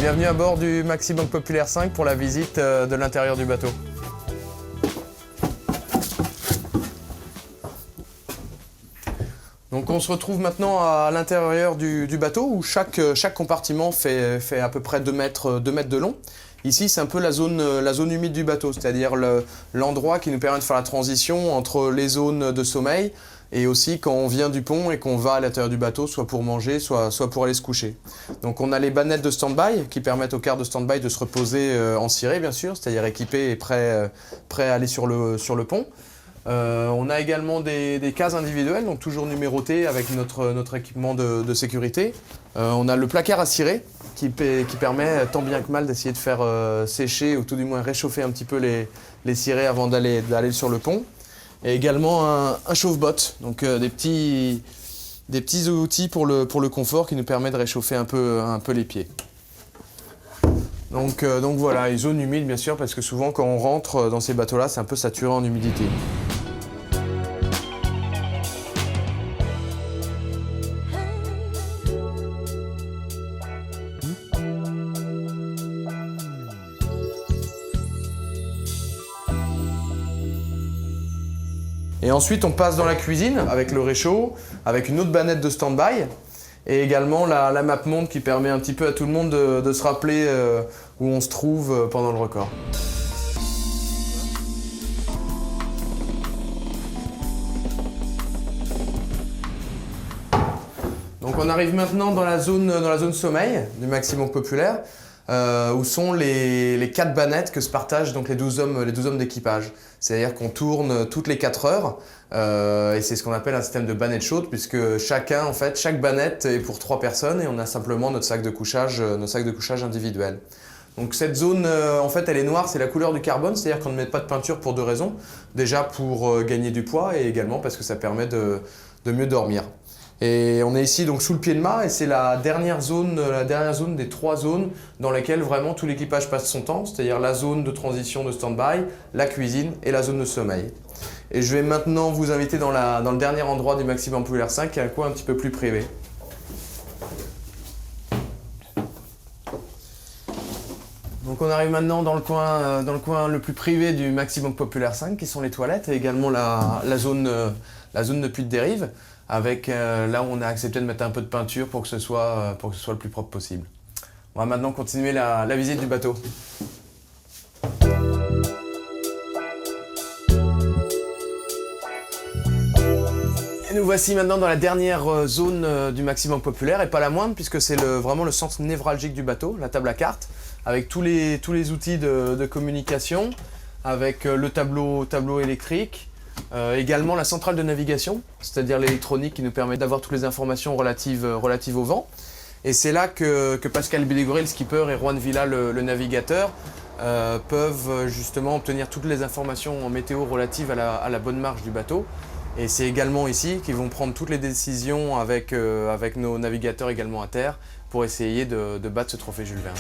Bienvenue à bord du Maxi Banque Populaire 5 pour la visite de l'intérieur du bateau. Donc on se retrouve maintenant à l'intérieur du bateau où chaque compartiment fait à peu près 2 mètres de long. Ici c'est un peu la zone humide du bateau, c'est-à-dire l'endroit qui nous permet de faire la transition entre les zones de sommeil et aussi quand on vient du pont et qu'on va à l'intérieur du bateau, soit pour manger, soit pour aller se coucher. Donc on a les bannettes de stand-by qui permettent aux quart de stand-by de se reposer en ciré bien sûr, c'est-à-dire équipés et prêts à aller sur le pont. On a également des cases individuelles, donc toujours numérotées avec notre équipement de sécurité. On a le placard à cirer qui permet tant bien que mal d'essayer de faire sécher ou tout du moins réchauffer un petit peu les cirés avant d'aller sur le pont. Et également un chauffe-bottes, donc des petits outils pour le confort qui nous permet de réchauffer un peu les pieds. Donc voilà, une zone humide bien sûr, parce que souvent quand on rentre dans ces bateaux-là, c'est un peu saturé en humidité. Et ensuite, on passe dans la cuisine avec le réchaud, avec une autre bannette de stand-by et également la map monde qui permet un petit peu à tout le monde de se rappeler où on se trouve pendant le record. Donc on arrive maintenant dans la zone sommeil du Maxi Banque Populaire. Où sont les 4 bannettes que se partagent donc les 12 hommes d'équipage. C'est-à-dire qu'on tourne toutes les 4 heures et c'est ce qu'on appelle un système de bannettes chaudes puisque chaque bannette est pour 3 personnes et on a simplement notre sac de couchage individuel. Donc cette zone, en fait, elle est noire, c'est la couleur du carbone, c'est-à-dire qu'on ne met pas de peinture pour 2 raisons. Déjà pour gagner du poids et également parce que ça permet de mieux dormir. Et on est ici donc sous le pied de mât et c'est la dernière zone des 3 zones dans lesquelles vraiment tout l'équipage passe son temps, c'est-à-dire la zone de transition de stand-by, la cuisine et la zone de sommeil. Et je vais maintenant vous inviter dans le dernier endroit du Maxi Banque Populaire 5, qui est un coin un petit peu plus privé. Donc on arrive maintenant dans le coin le plus privé du Maxi Banque Populaire 5, qui sont les toilettes et également la zone de puits de dérive. Avec là où on a accepté de mettre un peu de peinture pour que ce soit le plus propre possible. On va maintenant continuer la visite du bateau. Et nous voici maintenant dans la dernière zone du Maxi Banque Populaire, et pas la moindre puisque c'est vraiment le centre névralgique du bateau, la table à cartes, avec tous les outils de communication, avec le tableau électrique, également la centrale de navigation, c'est-à-dire l'électronique qui nous permet d'avoir toutes les informations relatives au vent. Et c'est là que Pascal Belligoré, le skipper, et Juan Villa, le navigateur, peuvent justement obtenir toutes les informations en météo relatives à la bonne marche du bateau. Et c'est également ici qu'ils vont prendre toutes les décisions avec nos navigateurs également à terre pour essayer de battre ce trophée Jules Verne.